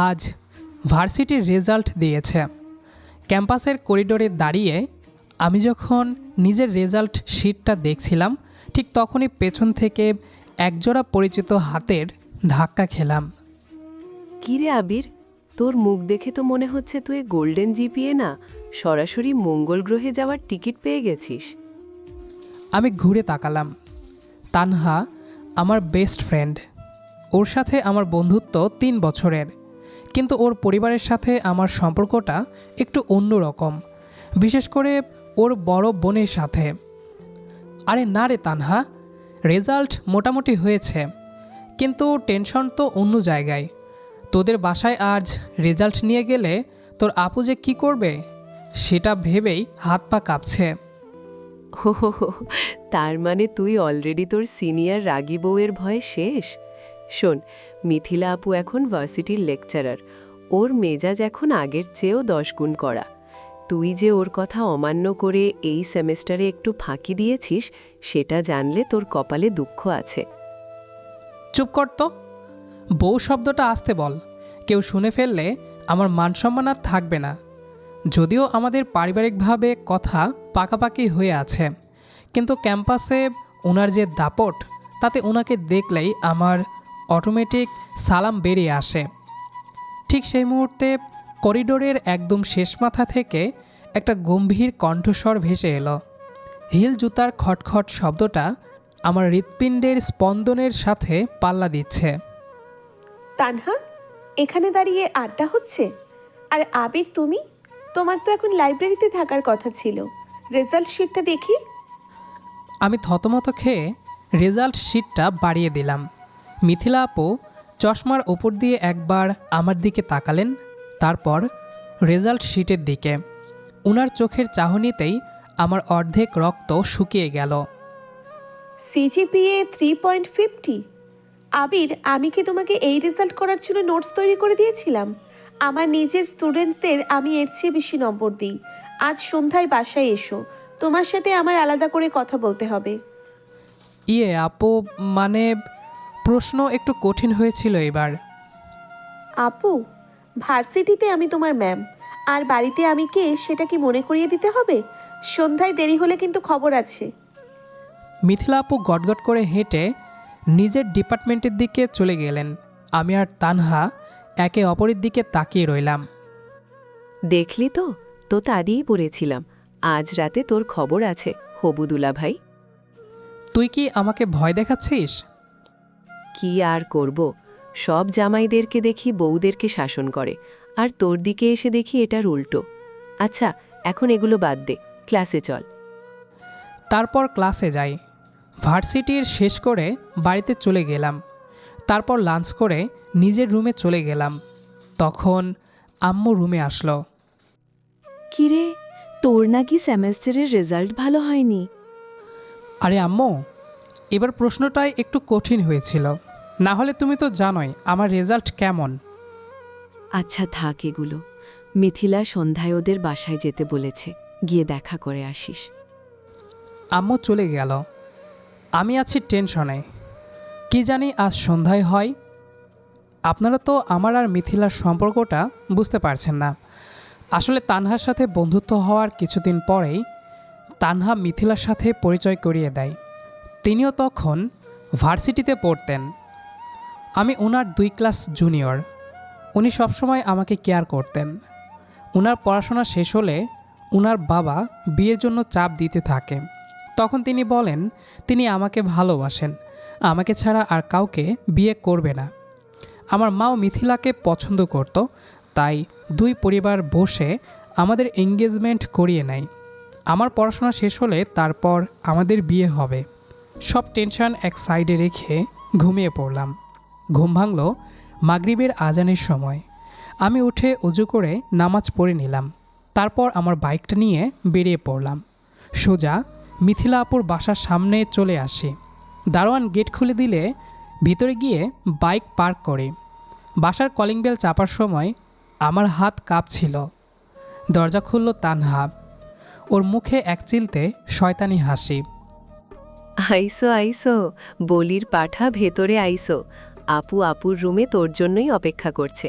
আজ ভার্সিটির রেজাল্ট দিয়েছে। ক্যাম্পাসের করিডোরে দাঁড়িয়ে আমি যখন নিজের রেজাল্ট শিটটা দেখছিলাম, ঠিক তখনই পেছন থেকে একজোড়া পরিচিত হাতের ধাক্কা খেলাম। কিরে আবির, তোর মুখ দেখে তো মনে হচ্ছে তুই গোল্ডেন জিপিএ না, সরাসরি মঙ্গল গ্রহে যাওয়ার টিকিট পেয়ে গেছিস। আমি ঘুরে তাকালাম। তানহা আমার বেস্ট ফ্রেন্ড। ওর সাথে আমার বন্ধুত্ব ৩ বছরের, কিন্তু ওর পরিবারের সাথে আমার সম্পর্কটা একটু অন্যরকম, বিশেষ করে ওর বড় বোনের সাথে। আরে না রে তানহা, রেজাল্ট মোটামুটি হয়েছে, কিন্তু টেনশন তো অন্য জায়গায়। তোদের বাসায় আজ রেজাল্ট নিয়ে গেলে তোর আপু যে কী করবে সেটা ভেবেই হাত পা কাঁপছে। হো হো হো, তার মানে তুই অলরেডি তোর সিনিয়র রাগী বউয়ের ভয়ে শেষ। শোন, মিথিলা আপু এখন ভার্সিটির লেকচারার। ওর মেজাজ এখন আগের চেয়েও 10 গুণ করা। তুই যে ওর কথা অমান্য করে এই সেমেস্টারে একটু ফাঁকি দিয়েছিস, সেটা জানলে তোর কপালে দুঃখ আছে। চুপ কর তো, বউ শব্দটা আসতে বল। কেউ শুনে ফেললে আমার মান সম্মান আর থাকবে না। যদিও আমাদের পারিবারিকভাবে কথা পাকাপাকি হয়ে আছে, কিন্তু ক্যাম্পাসে ওনার যে দাপট, তাতে ওনাকে দেখলেই আমার অটোমেটিক সালাম বেরিয়ে আসে। ঠিক সেই মুহূর্তে করিডোরের একদম শেষ মাথা থেকে একটা গম্ভীর কণ্ঠস্বর ভেসে এলো। হিল জুতার খটখট শব্দটা আমার হৃৎপিণ্ডের স্পন্দনের সাথে পাল্লা দিচ্ছে। তানহা, এখানে দাঁড়িয়ে আড্ডা হচ্ছে? আর আবির, তুমি? তোমার তো এখন লাইব্রেরিতে থাকার কথা ছিল। রেজাল্ট শিটটা দেখি। আমি থতমত খেয়ে রেজাল্ট শিটটা বাড়িয়ে দিলাম। মিথিলা আপু চশমার ওপর দিয়ে একবার আমার দিকে তাকালেন, তারপর রেজাল্ট শিটের দিকে। ওনার চোখের চাহনিতেই আমার অর্ধেক রক্ত শুকিয়ে গেল। সিজিপিএ 3.50। আবির, আমি কি তোমাকে এই রেজাল্ট করার জন্য নোটস তৈরি করে দিয়েছিলাম? আমার নিজের স্টুডেন্টসদের আমি এর চেয়ে বেশি নম্বর দিই। আজ সন্ধ্যায় বাসায় এসো, তোমার সাথে আমার আলাদা করে কথা বলতে হবে। আপু, মানে প্রশ্ন একটু কঠিন হয়েছিল এবার। আপু, ভার্সিটিতে আমি তোমার ম্যাম, আর বাড়িতে আমি কে সেটা কি মনে করিয়ে দিতে হবে? সন্ধ্যায় দেরি হলে কিন্তু খবর আছে। মিথিলা আপু গটগট করে হেঁটে নিজের ডিপার্টমেন্টের দিকে চলে গেলেন। আমি আর তানহা একে অপরের দিকে তাকিয়ে রইলাম। দেখলি তো, তো তাড়িয়েই পড়েছিলাম। আজ রাতে তোর খবর আছে হবুদুলা ভাই। তুই কি আমাকে ভয় দেখাচ্ছিস? কি আর করব, সব জামাইদেরকে দেখি বউদেরকে শাসন করে, আর তোর দিকে এসে দেখি এটার উল্টো। আচ্ছা, এখন এগুলো বাদ দে, ক্লাসে চল। তারপর ক্লাসে যাই। ভার্সিটির শেষ করে বাড়িতে চলে গেলাম। তারপর লাঞ্চ করে নিজের রুমে চলে গেলাম। তখন আম্মু রুমে আসলো। কিরে, তোর নাকি সেমেস্টারের রেজাল্ট ভালো হয়নি? আরে আম্মু, এবার প্রশ্নটাই একটু কঠিন হয়েছিল, না হলে তুমি তো জানোই আমার রেজাল্ট কেমন। আচ্ছা থাক এগুলো, মিথিলা সন্ধ্যায় ওদের বাসায় যেতে বলেছে, গিয়ে দেখা করে আসিস। আম্মু চলে গেল। আমি আছি টেনশনে, কি জানি আজ সন্ধ্যায় হয়। আপনারা তো আমার আর মিথিলার সম্পর্কটা বুঝতে পারছেন না। আসলে তানহার সাথে বন্ধুত্ব হওয়ার কিছুদিন পরেই তানহা মিথিলার সাথে পরিচয় করিয়ে দেয়। তিনিও তখন ভার্সিটিতে পড়তেন। আমি ওনার 2 ক্লাস জুনিয়র। উনি সবসময় আমাকে কেয়ার করতেন। ওনার পড়াশোনা শেষ হলে ওনার বাবা বিয়ের জন্য চাপ দিতে থাকে। তখন তিনি বলেন তিনি আমাকে ভালোবাসেন, আমাকে ছাড়া আর কাউকে বিয়ে করবে না। আমার মাও মিথিলাকে পছন্দ করত, তাই 2 পরিবার বসে আমাদের এঙ্গেজমেন্ট করিয়ে নেয়। আমার পড়াশোনা শেষ হলে তারপর আমাদের বিয়ে হবে। সব টেনশন এক সাইডে রেখে ঘুমিয়ে পড়লাম। ঘুম ভাঙল মাগরিবের আজানের সময়। আমি উঠে অজু করে নামাজ পড়ে নিলাম। তারপর আমার বাইকটা নিয়ে বেরিয়ে পড়লাম। সোজা মিথিলা আপুর বাসার সামনে চলে আসি। দারোয়ান গেট খুলে দিলে ভিতরে গিয়ে বাইক পার্ক করি। বাসার কলিং বেল চাপার সময় আমার হাত কাঁপছিল। দরজা খুলল তানহা। ওর মুখে এক চিলতে শয়তানি হাসি। আইসো আইসো, বলির পাঠা ভেতরে আইসো। আপুর রুমে তোর জন্যই অপেক্ষা করছে।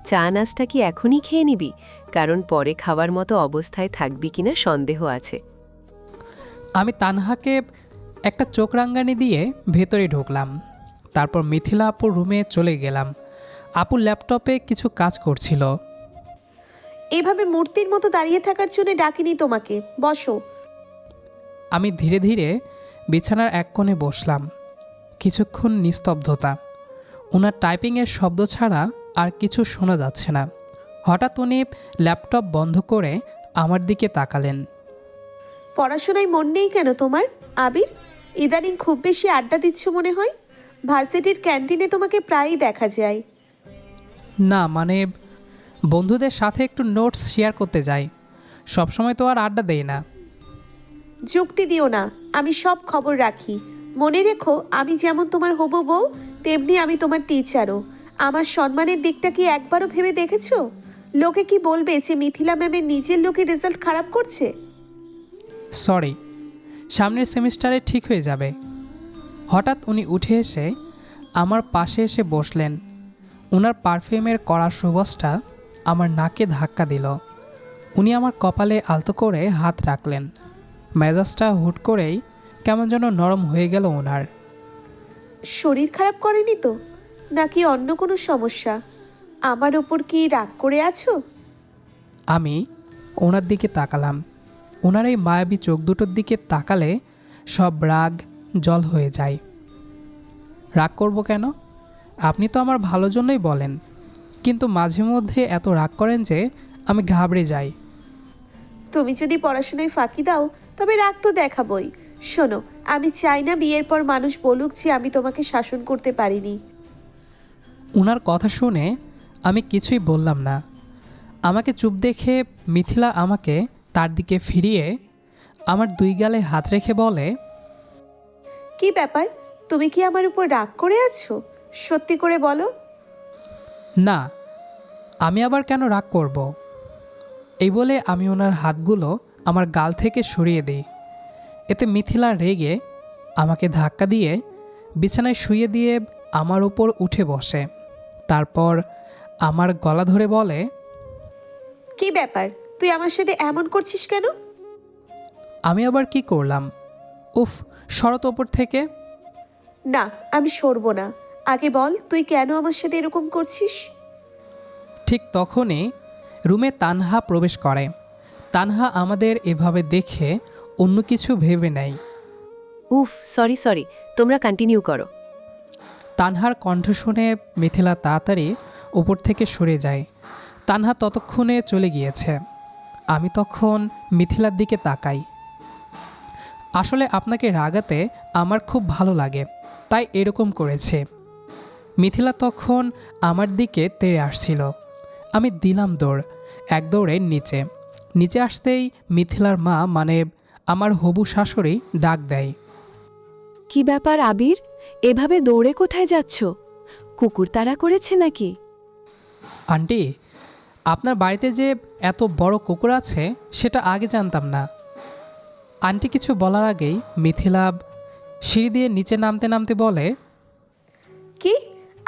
চা নাস্তা কি এখনই খেয়ে নিবি? কারণ পরে খাওয়ার মতো অবস্থায় থাকবি কিনা সন্দেহ আছে। আমি তানহাকে একটা চোখ রাঙ্গানি দিয়ে ভেতরে ঢুকলাম। তারপর মিথিলা আপুর রুমে চলে গেলাম। আপু ল্যাপটপে কিছু কাজ করছিল। এভাবে মূর্তির মতো দাঁড়িয়ে থাকার জন্য ডাকিনি তোমাকে, বসো। আমি ধীরে ধীরে বিছানার এক কোণে বসলাম। কিছুক্ষণ নিস্তব্ধতা। ওনার টাইপিংয়ের শব্দ ছাড়া আর কিছু শোনা যাচ্ছে না। হঠাৎ উনি ল্যাপটপ বন্ধ করে আমার দিকে তাকালেন। পড়াশোনায় মন নেই কেন তোমার আবির? ইদানিং খুব বেশি আড্ডা দিচ্ছ মনে হয়। ভার্সিটির ক্যান্টিনে তোমাকে প্রায়ই দেখা যায়। না মানে বন্ধুদের সাথে একটু নোটস শেয়ার করতে যাই, সবসময় তো আর আড্ডা দেই না। যুক্তি দিও না, আমি সব খবর রাখি। মনে রেখো, আমি যেমন তোমার হবু বউ, তেমনি আমি তোমার টিচারও। আমার সম্মানের দিকটা কি একবারও ভেবে দেখেছো? লোকে কি বলবে যে মিথিলা ম্যামের নিজের লোকের রেজাল্ট খারাপ করছে? সরি, সামনের সেমিস্টারে ঠিক হয়ে যাবে। হঠাৎ উনি উঠে এসে আমার পাশে এসে বসলেন। ওনার পারফিউমের কড়া সুবাসটা আমার নাকে ধাক্কা দিল। উনি আমার কপালে আলতো করে হাত রাখলেন। মেজাজটা হুট করেই কেমন যেন নরম হয়ে গেল ওনার। শরীর খারাপ করেনি তো? নাকি অন্য কোনো সমস্যা? আমার ওপর কি রাগ করে আছো? আমি ওনার দিকে তাকালাম। ওনার এই মায়াবী চোখ দুটোর দিকে তাকালে সব রাগ জল হয়ে যায়। রাগ করব কেন? আপনি তো আমার ভালোর জন্যই বলেন, কিন্তু মাঝে মধ্যে এত রাগ করেন যে আমি ঘাবড়ে যাই। তুমি যদি পড়াশোনায় ফাঁকি দাও তবে রাগ তো দেখাবই। শোনো, আমি চাই না বিয়ের পর মানুষ বলুক যে আমি তোমাকে শাসন করতে পারিনি। ওনার কথা শুনে আমি কিছুই বললাম না। আমাকে চুপ দেখে মিথিলা আমাকে তার দিকে ফিরিয়ে আমার দুই গালে হাত রেখে বলে, কি ব্যাপার, তুমি কি আমার উপর রাগ করে আছো? সত্যি করে বলো। না, আমি আবার কেন রাগ করব? এই বলে আমি ওনার হাতগুলো আমার গাল থেকে সরিয়ে দিই। এতে মিথিলা রেগে আমাকে ধাক্কা দিয়ে বিছানায় শুইয়ে দিয়ে আমার উপর উঠে বসে। তারপর আমার গলা ধরে বলে, কি ব্যাপার, তুই আমার সাথে এমন করছিস কেন? আমি আবার কি করলাম? উফ, শরৎ ওপর থেকে। না, আমি সরবো না। আগে বল, তুই কেন আমার সাথে এরকম করছিস? ঠিক তখনই রুমে তানহা প্রবেশ করে। তানহা আমাদের এভাবে দেখে অন্য কিছু ভেবে নেয়। উফ, সরি, তোমরা কন্টিনিউ করো। তানহার কণ্ঠ শুনে মিথিলা তাড়াতাড়ি উপর থেকে সরে যায়। তানহা ততক্ষণে চলে গিয়েছে। আমি তখন মিথিলার দিকে তাকাই। আসলে আপনাকে রাগাতে আমার খুব ভালো লাগে, তাই এরকম করেছে। মিথিলা তখন আমার দিকে তেড়ে আসছিল। আমি দিলাম দৌড়, এক দৌড়ে নিচে আসতেই মিথিলার মা মানে আমার হবু শাশুড়ি ডাক দেয়। কি ব্যাপার আবির, এভাবে দৌড়ে কোথায় যাচ্ছ? কুকুর তাড়া করেছে নাকি? আন্টি, আপনার বাড়িতে যে এত বড় কুকুর আছে সেটা আগে জানতাম না। আন্টি কিছু বলার আগেই মিথিলা সিঁড়ি দিয়ে নিচে নামতে নামতে বলে, কি?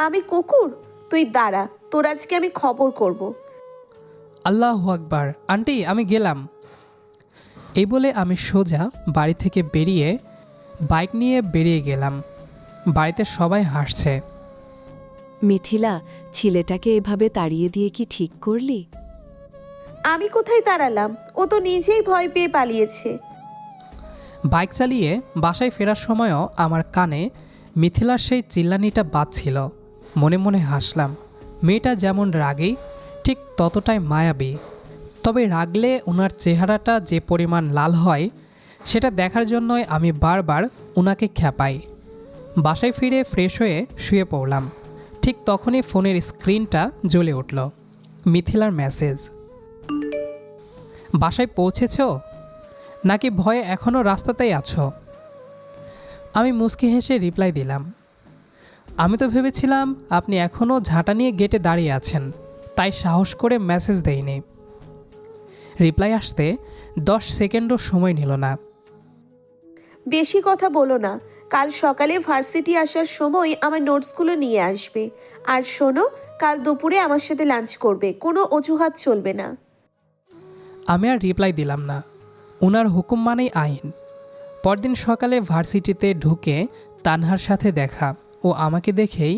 আমি কুকুর? তুই দাঁড়া, তোর আজকে আমি খবর করব। আল্লাহু আকবার, আন্টি আমি গেলাম। এই বলে আমি সোজা বাড়ি থেকে বেরিয়ে বাইক নিয়ে বেরিয়ে গেলাম। বাড়িতে সবাই হাসছে। মিথিলা, ছেলেটাকে এভাবে তাড়িয়ে দিয়ে কি ঠিক করলি? আমি কোথায় দাঁড়ালাম? ও তো নিজেই ভয় পেয়ে পালিয়েছে। বাইক চালিয়ে বাসায় ফেরার সময়ও আমার কানে মিথিলার সেই চিল্লানিটা বাজছিল। মনে মনে হাসলাম। মেয়েটা যেমন রাগী ঠিক ততটাই মায়াবী। তবে রাগলে ওনার চেহারাটা যে পরিমাণ লাল হয় সেটা দেখার জন্যই আমি বারবার ওনাকে খ্যাপাই। বাসায় ফিরে ফ্রেশ হয়ে শুয়ে পড়লাম। ঠিক তখনই ফোনের স্ক্রিনটা জ্বলে উঠল। মিথিলার মেসেজ। বাসায় পৌঁছেছ নাকি ভয়ে এখনও রাস্তাতেই আছো? আমি মুচকি হেসে রিপ্লাই দিলাম, আমি তো ভেবেছিলাম আপনি এখনও ঝাঁটা নিয়ে গেটে দাঁড়িয়ে আছেন, তাই সাহস করে মেসেজ দেইনি। রিপ্লাই আসতে 10 সেকেন্ডও সময় নিল না। বেশি কথা বলো না, কাল সকালে ভার্সিটি আসার সময় আমার নোটসগুলো নিয়ে আসবে। আর শোনো, কাল দুপুরে আমার সাথে লাঞ্চ করবে, কোনো অজুহাত চলবে না। আমি আর রিপ্লাই দিলাম না। ওনার হুকুম মানেই আইন। পরদিন সকালে ভার্সিটিতে ঢুকে তানহার সাথে দেখা। ও আমাকে দেখেই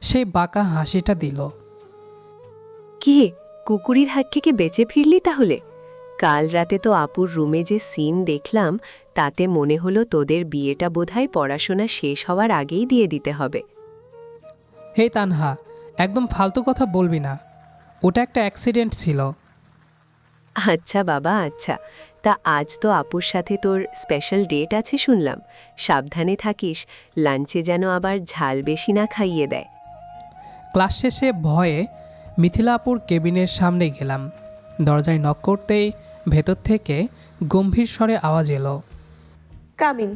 সেই বাঁকা হাসিটা দিল। কি কুকুরির হাত থেকে বেঁচে ফিরলি তাহলে? কাল রাতে তো আপুর রুমে যে সিন দেখলাম, তাতে মনে হলো তোদের বিয়েটা বোধহয় পড়াশোনা শেষ হওয়ার আগেই দিয়ে দিতে হবে। হে তানহা, একদম ফালতু কথা বলবি না। ওটা একটা অ্যাক্সিডেন্ট ছিল। আচ্ছা বাবা, আচ্ছা। তা আজ তো আপুর সাথে তোর স্পেশাল ডেট আছে শুনলাম। সাবধানে থাকিস, লাঞ্চে যেন আবার ঝাল বেশি না খাইয়ে দেয়। ক্লাস শেষে ভয়ে মিথিলা আপুর কেবিনের সামনে গেলাম। দরজায় নক করতেই ভেতর থেকে গম্ভীর স্বরে আওয়াজ এলো, কামিন।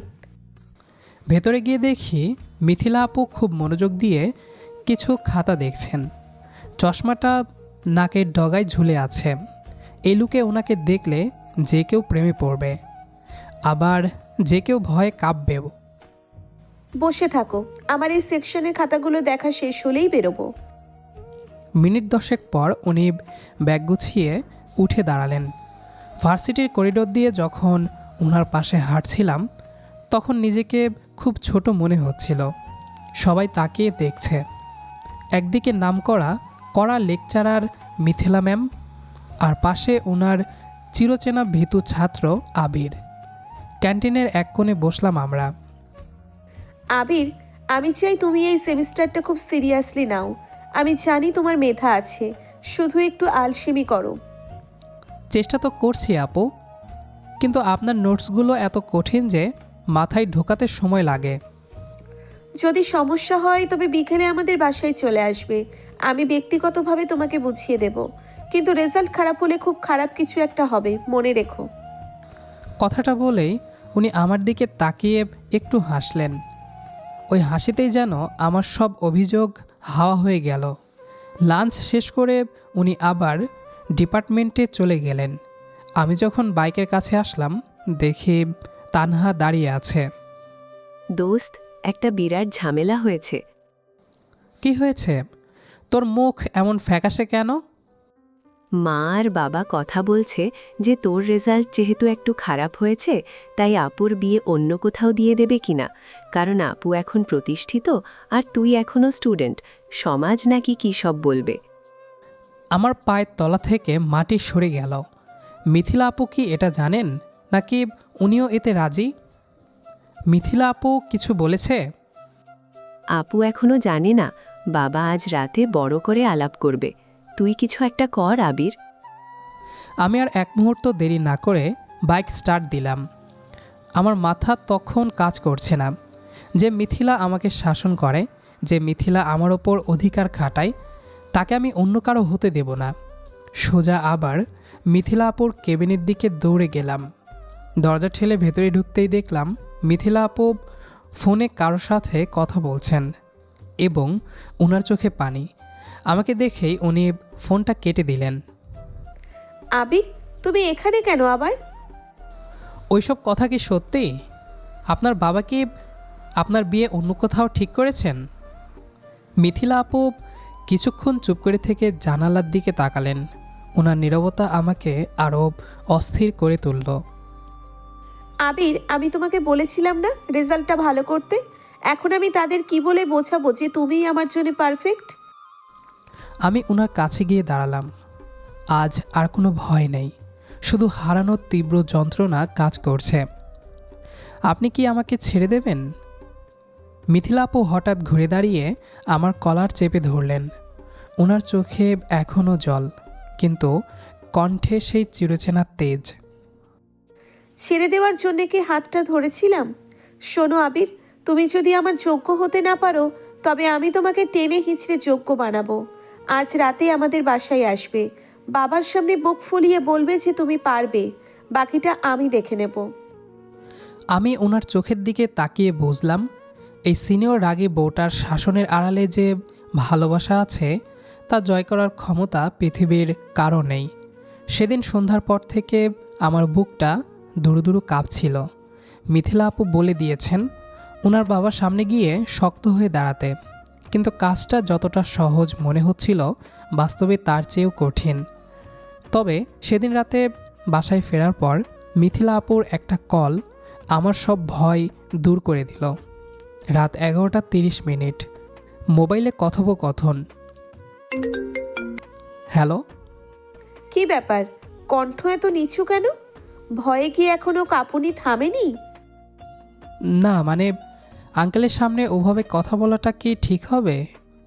ভেতরে গিয়ে দেখি মিথিলা আপু খুব মনোযোগ দিয়ে কিছু খাতা দেখছেন। চশমাটা নাকের ডগায় ঝুলে আছে। এই লুকে ওনাকে দেখলে যে কেউ প্রেমে পড়বে, আবার যে কেউ ভয়ে কাঁপবেও। বসে থাকো, আমার এই সেকশনের খাতাগুলো দেখা শেষ হলেই বেরোবো। মিনিট 10 পর উনি ব্যাগ গুছিয়ে উঠে দাঁড়ালেন। ভার্সিটির করিডোর দিয়ে যখন ওনার পাশে হাঁটছিলাম, তখন নিজেকে খুব ছোট মনে হচ্ছিল। সবাই তাকিয়ে দেখছে। একদিকে নামকরা কড়া লেকচারার মিথিলা ম্যাম, আর পাশে ওনার চিরচেনা ভীতু ছাত্র আবির। ক্যান্টিনের এক কোণে বসলাম আমরা। আবির, আমি চাই তুমি এই সেমিস্টারটা খুব সিরিয়াসলি নাও। আমি জানি তোমার মেধা আছে, শুধু একটু আলসেমি করো। চেষ্টা তো করছি আপু, কিন্তু আপনার নোটসগুলো এত কঠিন যে মাথায় ঢোকাতে সময় লাগে। যদি সমস্যা হয় তবে বিকেলে আমাদের বাসায় চলে আসবে, আমি ব্যক্তিগতভাবে তোমাকে বুঝিয়ে দেব। কিন্তু রেজাল্ট খারাপ হলে খুব খারাপ কিছু একটা হবে, মনে রেখো। কথাটা বলেই উনি আমার দিকে তাকিয়ে একটু হাসলেন। ওই হাসিতেই যেন আমার সব অভিযোগ হাওয়া হয়ে গেল। লাঞ্চ শেষ করে উনি আবার ডিপার্টমেন্টে চলে গেলেন। আমি যখন বাইকের কাছে আসলাম, দেখি তানহা দাঁড়িয়ে আছে। দোস্ত, একটা বিরাট ঝামেলা হয়েছে। কি হয়েছে? তোর মুখ এমন ফ্যাকাশে কেন? মা আর বাবা কথা বলছে যে তোর রেজাল্ট যেহেতু একটু খারাপ হয়েছে, তাই আপুর বিয়ে অন্য কোথাও দিয়ে দেবে কিনা। কারণ আপু এখন প্রতিষ্ঠিত আর তুই এখনও স্টুডেন্ট। সমাজ নাকি কী সব বলবে। আমার পায়ের তলা থেকে মাটি সরে গেল। মিথিলা আপু কি এটা জানেন, নাকি উনিও এতে রাজি? মিথিলা আপু কিছু বলেছে? আপু এখনও জানে না। বাবা আজ রাতে বড় করে আলাপ করবে। তুই কিছু একটা কর আবির। আমি আর এক মুহূর্ত দেরি না করে বাইক স্টার্ট দিলাম। আমার মাথা তখন কাজ করছে না। যে মিথিলা আমাকে শাসন করে, যে মিথিলা আমার ওপর অধিকার খাটায়, তাকে আমি অন্য কারো হতে দেব না। সোজা আবার মিথিলা আপুর কেবিনের দিকে দৌড়ে গেলাম। দরজা ঠেলে ভেতরে ঢুকতেই দেখলাম মিথিলা আপু ফোনে কারোর সাথে কথা বলছেন এবং ওনার চোখে পানি। আমাকে দেখেই উনি ফোনটা কেটে দিলেন। আবির, তুমি এখানে কেন আবার? ওইসব কথা কি সত্যি? আপনার বাবা কি আপনার বিয়ে অন্য কোথাও ঠিক করেছেন? মিথিলা আপু কিছুক্ষণ চুপ করে থেকে জানালার দিকে তাকালেন। ওনার নীরবতা আমাকে আরও অস্থির করে তুলল। আবির, আমি তোমাকে বলেছিলাম না রেজাল্টটা ভালো করতে? এখন আমি তাদের কি বলে বোঝাবো যে তুমিই আমার জন্য পারফেক্ট? আমি ওনার কাছে গিয়ে দাঁড়ালাম। আজ আর কোনো ভয় নেই, শুধু হারানোর তীব্র যন্ত্রণা কাজ করছে। আপনি কি আমাকে ছেড়ে দেবেন? মিথিলা আপু হঠাৎ ঘুরে দাঁড়িয়ে আমার কলার চেপে ধরলেন। ওনার চোখে এখনও জল, কিন্তু কণ্ঠে সেই চিরচেনা তেজ। ছেড়ে দেওয়ার জন্য কি হাতটা ধরেছিলাম? শোনো আবির, তুমি যদি আমার যোগ্য হতে না পারো, তবে আমি তোমাকে টেনে হিঁচড়ে যোগ্য বানাবো। আজ রাতে আমাদের বাসায় আসবে, বাবার সামনে বুক ফুলিয়ে বলবে যে তুমি পারবে, বাকিটা আমি দেখে নেব। আমি ওনার চোখের দিকে তাকিয়ে বুঝলাম এই সিনিয়র রাগী বউটার শাসনের আড়ালে যে ভালোবাসা আছে, তা জয় করার ক্ষমতা পৃথিবীর কারো নেই। সেদিন সন্ধ্যার পর থেকে আমার বুকটা দুরু দুরু কাঁপছিল। মিথিলা আপু বলে দিয়েছেন ওনার বাবার সামনে গিয়ে শক্ত হয়ে দাঁড়াতে, কিন্তু কাজটা যতটা সহজ মনে হচ্ছিল বাস্তবে তার চেয়েও কঠিন। তবে সেদিন রাতে বাসায় ফেরার পর মিথিলা আপুর একটা কল আমার সব ভয় দূর করে দিল। রাত 11:30। মোবাইলে কথোপকথন। হ্যালো। কি ব্যাপার, কণ্ঠ এত নিচু কেন? ভয়ে কি এখনো কাঁপুনি থামেনি? না মানে আঙ্কেলের সামনে ওভাবে কথা বলাটা কি ঠিক হবে?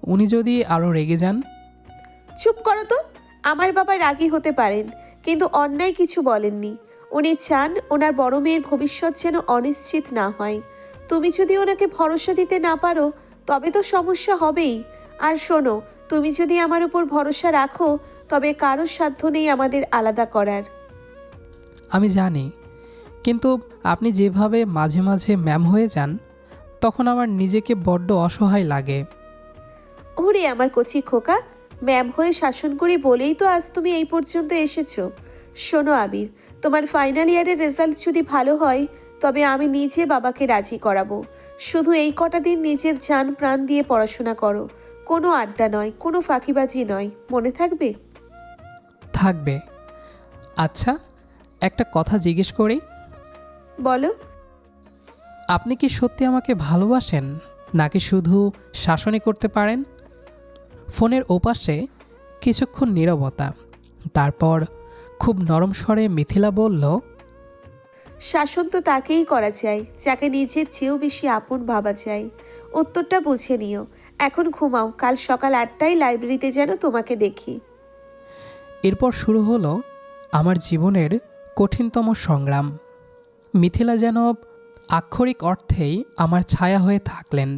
উনি যদি আরও রেগে যান। চুপ করো তো। আমার বাবা রাগী হতে পারেন, কিন্তু অন্যায় কিছু বলেননি। উনি চান ওনার বড় মেয়ের ভবিষ্যৎ যেন অনিশ্চিত না হয়। তুমি যদি ওনাকে ভরসা দিতে না পারো তবে তো সমস্যা হবেই। আর শোনো, তুমি যদি আমার উপর ভরসা রাখো তবে কারো সাধ্য নেই আমাদের আলাদা করার। আমি জানি, কিন্তু আপনি যেভাবে মাঝে মাঝে ম্যাম হয়ে যান তখন আমার নিজেকে বড্ড অসহায় লাগে। ওরে আমার কচি খোকা, ম্যাম হয়ে শাসন করি বলেই তো আজ তুমি এই পর্যন্ত এসেছো। শোনো আবির, তোমার ফাইনাল ইয়ারের রেজাল্ট যদি ভালো হয় তবে আমি নিজে বাবাকে রাজি করাবো। শুধু এই কটা দিন নিজের জান প্রাণ দিয়ে পড়াশোনা করো। কোনো আড্ডা নয়, কোনো ফাঁকিবাজি নয়, মনে থাকবে? থাকবে। আচ্ছা, একটা কথা জিজ্ঞেস করি। বলো। আপনি কি সত্যি আমাকে ভালোবাসেন নাকি শুধু শাসনই করতে পারেন? ফোনের ওপাশে কিছুক্ষণ নীরবতা, তারপর খুব নরম স্বরে মিথিলা বলল, শাসন তো তাকেই করা চাই যাকে নিজের চেয়েও বেশি আপন ভাবা চাই। উত্তরটা বুঝে নিও। এখন ঘুমাও, কাল সকাল 8টায় লাইব্রেরিতে যেন তোমাকে দেখি। এরপর শুরু হলো আমার জীবনের কঠিনতম সংগ্রাম। মিথিলা যেন আক্ষরিক অর্থেই আমার ছায়া হয়ে থাকলেন।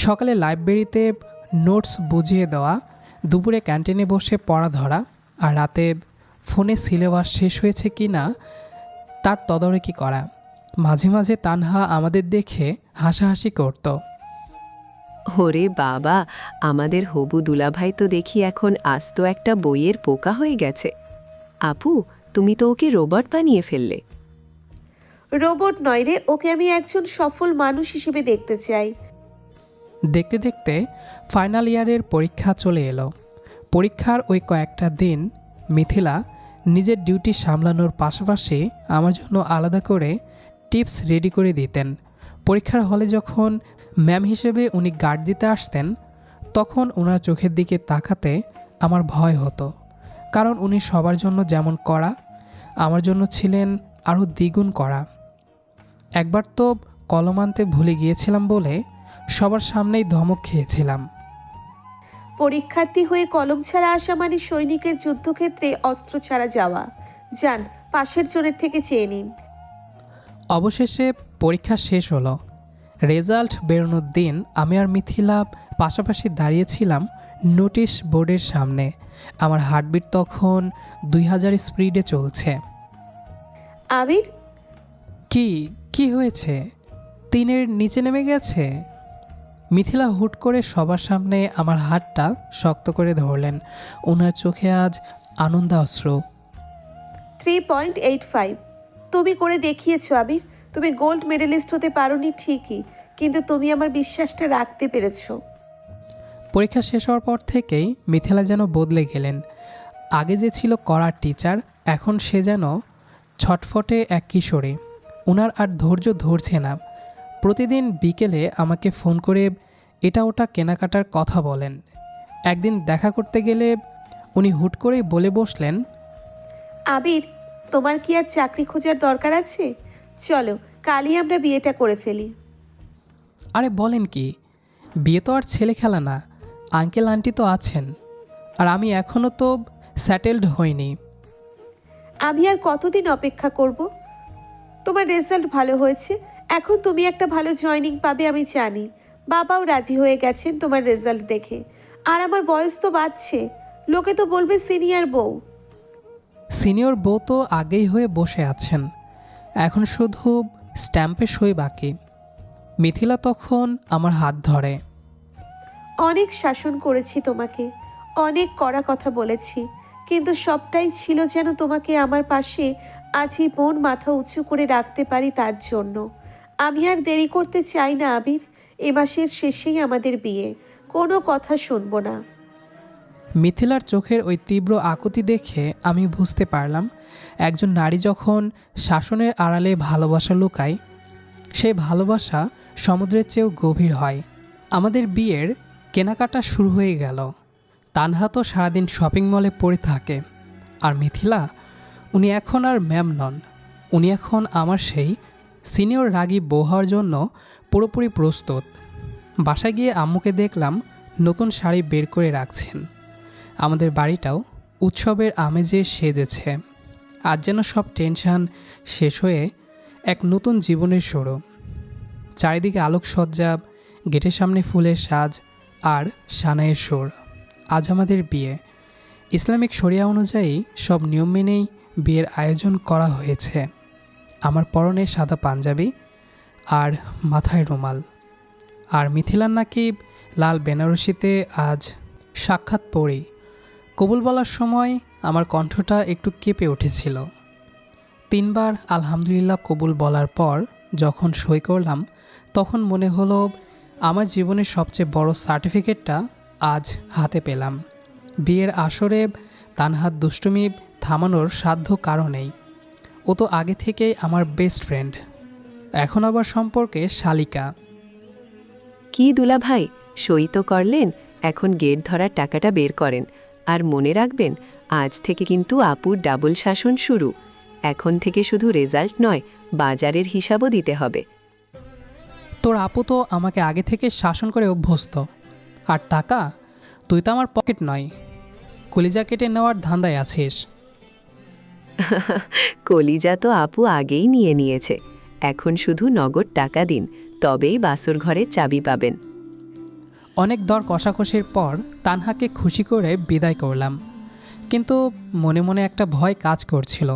সকালে লাইব্রেরিতে নোটস বুঝিয়ে দেওয়া, দুপুরে ক্যান্টিনে বসে পড়া ধরা, আর রাতে ফোনে সিলেবাস শেষ হয়েছে কি না তার তদারকি করা। মাঝে মাঝে তানহা আমাদের দেখে হাসাহাসি করত। ওরে বাবা, আমাদের হবু দুলাভাই তো দেখি এখন আস্ত একটা বইয়ের পোকা হয়ে গেছে। আপু, তুমি তো ওকে রোবট বানিয়ে ফেললে। রোবট নয় রে, ওকে আমি একজন সফল মানুষ হিসেবে দেখতে চাই। দেখতে দেখতে ফাইনাল ইয়ারের পরীক্ষা চলে এলো। পরীক্ষার ওই কয়েকটা দিন মিথিলা নিজের ডিউটি সামলানোর পাশাপাশি আমার জন্য আলাদা করে টিপস রেডি করে দিতেন। পরীক্ষার হলে যখন ম্যাম হিসেবে উনি গার্ড দিতে আসতেন তখন ওনার চোখের দিকে তাকাতে আমার ভয় হতো, কারণ উনি সবার জন্য যেমন কড়া আমার জন্য ছিলেন আরও দ্বিগুণ কড়া। একবার তো কলম আনতে ভুলে গিয়েছিলাম বলে সবার সামনেই ধমক খেয়েছিলাম। পরীক্ষার্থী হয়ে কলম ছাড়া আসা মানে সৈনিকের যুদ্ধক্ষেত্রে অস্ত্র ছাড়া যাওয়া। যান, পাশের জনের থেকে চেয়ে নিন। অবশেষে পরীক্ষা শেষ হলো। রেজাল্ট বেরোনোর দিন আমি আর মিথিলা পাশাপাশি দাঁড়িয়েছিলাম নোটিশ বোর্ডের সামনে। আমার হার্টবিট তখন 2000 স্পিডে চলছে। আবির, কি কি হয়েছে? 3-এর নিচে নেমে গেছে? মিথিলা হুট করে সবার সামনে আমার হাতটা শক্ত করে ধরলেন। ওনার চোখে আজ আনন্দাশ্রু। 3.85। তুমি করে দেখিয়েছো আবির। তুমি গোল্ড মেডেলিস্ট হতে পারোনি ঠিকই, কিন্তু তুমি আমার বিশ্বাসটা রাখতে পেরেছো। পরীক্ষা শেষ হওয়ার পর থেকেই মিথিলা যেন বদলে গেলেন। আগে যে ছিল কড়া টিচার, এখন সে যেন ছটফটে এক কিশোরী। ওনার আর ধৈর্য ধরছে না। প্রতিদিন বিকেলে আমাকে ফোন করে এটা ওটা কেনাকাটার কথা বলেন। একদিন দেখা করতে গেলে উনি হুট করেই বলে বসলেন, আবির, তোমার কি আর চাকরি খোঁজার দরকার আছে? চলো, কালই আমরা বিয়েটা করে ফেলি। আরে বলেন কি, বিয়ে তো আর ছেলে খেলা না। আঙ্কেল আন্টি তো আছেন, আর আমি এখনও তো সেটেলড হইনি। আমি আর কতদিন অপেক্ষা করব? তোমার রেজাল্ট ভালো হয়েছে, এখন তুমি একটা ভালো জয়েনিং পাবে আমি জানি। বাবাও রাজি হয়ে গেছেন তোমার রেজাল্ট দেখে। আর আমার বয়স তো বাড়ছে, লোকে তো বলবে সিনিয়র বউ। সিনিয়র বউ তো আগেই হয়ে বসে আছেন, এখন শুধু স্ট্যাম্পে সই বাকি। মিথিলা তখন আমার হাত ধরে। অনেক শাসন করেছি তোমাকে, অনেক কড়া কথা বলেছি, কিন্তু সবটাই ছিল যেন তোমাকে আমার পাশে আজীবন মাথা উঁচু করে রাখতে পারি তার জন্য। আমি আর দেরি করতে চাই না আবির। এ মাসের শেষেই আমাদের বিয়ে, কোনো কথা শুনবো না। মিথিলার চোখের ওই তীব্র আকুতি দেখে আমি বুঝতে পারলাম একজন নারী যখন শাসনের আড়ালে ভালোবাসা লুকায়, সেই ভালোবাসা সমুদ্রের চেয়েও গভীর হয়। আমাদের বিয়ের কেনাকাটা শুরু হয়ে গেল। তানহা তো সারাদিন শপিং মলে পড়ে থাকে, আর মিথিলা, উনি এখন আর ম্যাম নন, উনি এখন আমার সেই সিনিয়র রাগী বউ হওয়ার জন্য পুরোপুরি প্রস্তুত। বাসায় গিয়ে আম্মুকে দেখলাম নতুন শাড়ি বের করে রাখছেন। আমাদের বাড়িটাও উৎসবের আমেজে সেজেছে। আজ যেন সব টেনশন শেষ হয়ে এক নতুন জীবনের শুরু। চারিদিকে আলোকসজ্জা, গেটের সামনে ফুলের সাজ আর সানাইয়ের সুর। আজ আমাদের বিয়ে। ইসলামিক শরিয়া অনুযায়ী সব নিয়ম মেনেই বিয়ের আয়োজন করা হয়েছে। আমার পরনে সাদা পাঞ্জাবি আর মাথায় রুমাল, আর মিথিলার নাকি লাল বেনারসিতে আজ সাক্ষাৎ পড়ি। কবুল বলার সময় আমার কণ্ঠটা একটু কেঁপে উঠেছিল। 3 বার আলহামদুলিল্লাহ কবুল বলার পর যখন সই করলাম, তখন মনে হলো আমার জীবনের সবচেয়ে বড় সার্টিফিকেটটা আজ হাতে পেলাম। বিয়ের আসরে তানহার দুষ্টুমি থামানোর সাধ্য কারণেই। ও তো আগে থেকেই আমার বেস্ট ফ্রেন্ড, এখন আবার সম্পর্কে শালিকা। কি দুলা ভাই, সই তো করলেন, এখন গেট ধরার টাকাটা বের করেন। আর মনে রাখবেন, আজ থেকে কিন্তু আপুর ডাবল শাসন শুরু। এখন থেকে শুধু রেজাল্ট নয়, বাজারের হিসাবও দিতে হবে। তোর আপু তো আমাকে আগে থেকে শাসন করে অভ্যস্ত। আর টাকা, তুই তো আমার পকেট নয়, কলিজা কেটে নেওয়ার ধান্দায় আছিস। কলিজা তো আপু আগেই নিয়ে নিয়েছে, এখন শুধু নগদ টাকা দিন, তবেই বাসর ঘরের চাবি পাবেন। অনেক দর কষাকষির পর তানহাকে খুশি করে বিদায় করলাম, কিন্তু মনে মনে একটা ভয় কাজ করছিল।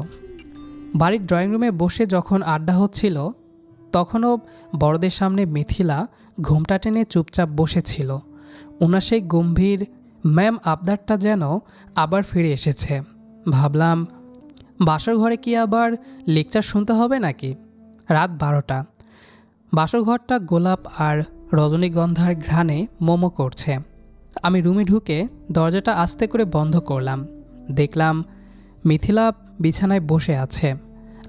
বাড়ির ড্রয়িং রুমে বসে যখন আড্ডা হচ্ছিল, তখনও বড়দের সামনে মিথিলা ঘুমটা টেনে চুপচাপ বসেছিল। ওনার সেই গম্ভীর ম্যাম আবদারটা যেন আবার ফিরে এসেছে। ভাবলাম, বাসর ঘরে কি আবার লেকচার শুনতে হবে নাকি? রাত 12টা। বাসর ঘরটা গোলাপ আর রজনীগন্ধার ঘ্রাণে মোমো করছে। আমি রুমে ঢুকে দরজাটা আস্তে করে বন্ধ করলাম। দেখলাম মিথিলা বিছানায় বসে আছে।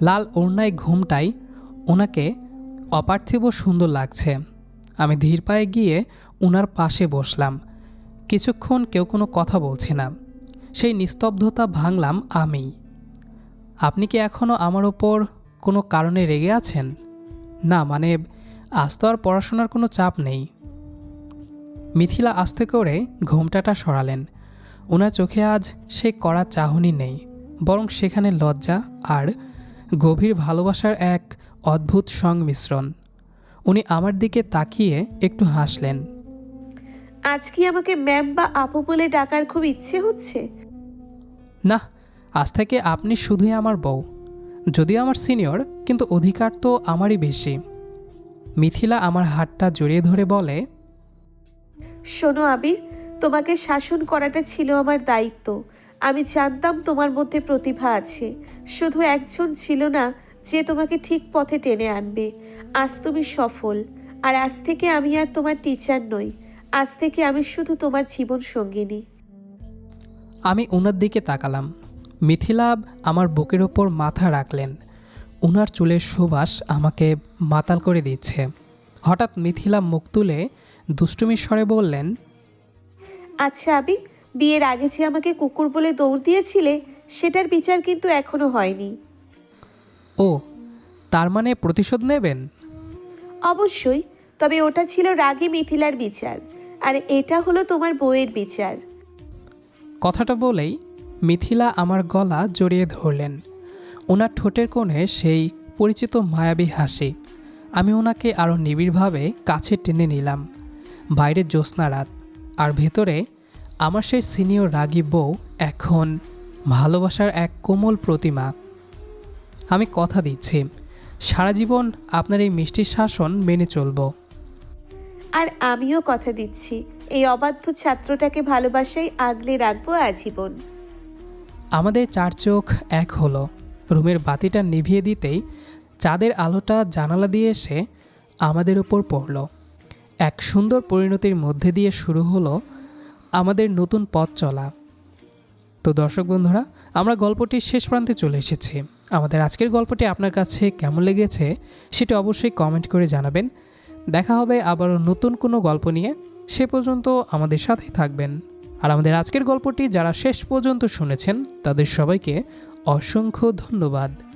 লাল ওড়নায় ঘুমটাই ওনাকে অপার্থিব সুন্দর লাগছে। আমি ধীর পায়ে গিয়ে ওনার পাশে বসলাম। কিছুক্ষণ কেউ কোনো কথা বলছে না। সেই নিস্তব্ধতা ভাঙলাম আমি। আপনি কি এখনও আমার ওপর কোনো কারণে রেগে আছেন? না, মানে আজ তো আর পড়াশোনার কোনো চাপ নেই। মিথিলা আস্তে করে ঘোমটাটা সরালেন। ওনার চোখে আজ সেই কড়া চাহনি নেই, বরং সেখানে লজ্জা আর গভীর ভালোবাসার এক অদ্ভুত সংমিশ্রণ। উনি আমার দিকে তাকিয়ে একটু হাসলেন। আজ কি আমাকে ম্যাম বা আপু বলে ডাকার খুব ইচ্ছে হচ্ছে? না, আজ থেকে আপনি শুধুই আমার বউ। যদিও আমার সিনিয়র, কিন্তু অধিকার তো আমারই বেশি। মিথিলা আমার হাতটা জড়িয়ে ধরে বলে, শোনো আবির, তোমাকে শাসন করাটা ছিল আমার দায়িত্ব। আমি জানতাম তোমার মধ্যে প্রতিভা আছে, শুধু একজন ছিল না যে তোমাকে ঠিক পথে টেনে আনবে। আজ তুমি সফল, আর আজ থেকে আমি আর তোমার টিচার নই, আজ থেকে আমি শুধু তোমার জীবন সঙ্গিনী। আমি ওনার দিকে তাকালাম। মিথিলা আমার বুকের ওপর মাথা রাখলেন। ওনার চুলের সুবাস আমাকে মাতাল করে দিচ্ছে। হঠাৎ মিথিলা মুখ তুলে দুষ্টুমির স্বরে বললেন, আচ্ছা আবির, বিয়ের আগে যে আমাকে কুকুর বলে দৌড় দিয়েছিলে, সেটার বিচার কিন্তু এখনো হয়নি। ও, তার মানে প্রতিশোধ নেবেন? অবশ্যই, তবে ওটা ছিল রাগী মিথিলার বিচার, আর এটা হলো তোমার বউয়ের বিচার। কথাটা বলেই মিথিলা আমার গলা জড়িয়ে ধরলেন। ওনার ঠোঁটের কোণে সেই পরিচিত মায়াবী হাসি। আমি ওনাকে আরও নিবিড়ভাবে কাছে টেনে নিলাম। বাইরে জ্যোৎস্না রাত, আর ভেতরে আমার সেই সিনিয়র রাগী বউ এখন ভালোবাসার এক কোমল প্রতিমা। আমি কথা দিচ্ছি, সারা জীবন আপনার এই মিষ্টি শাসন মেনে চলব। আর আমিও কথা দিচ্ছি, এই অবাধ্য ছাত্রটাকে ভালোবাসায় আগলে রাখবো আজীবন। আমাদের 4 চোখ এক হলো। রুমের বাতিটা নিভিয়ে দিতেই চাঁদের আলোটা জানালা দিয়ে এসে আমাদের উপর পড়ল। এক সুন্দর পরিণতির মধ্যে দিয়ে শুরু হলো আমাদের নতুন পথ চলা। তো দর্শক বন্ধুরা, আমরা গল্পটির শেষ প্রান্তে চলে এসেছি। আমাদের আজকের গল্পটি আপনার কাছে কেমন লেগেছে সেটা অবশ্যই কমেন্ট করে জানাবেন। দেখা হবে আবারও নতুন কোনো গল্প নিয়ে। সে পর্যন্ত আমাদের সাথেই থাকবেন। আর আমাদের আজকের গল্পটি যারা শেষ পর্যন্ত শুনেছেন তাদের সবাইকে অসংখ্য ধন্যবাদ।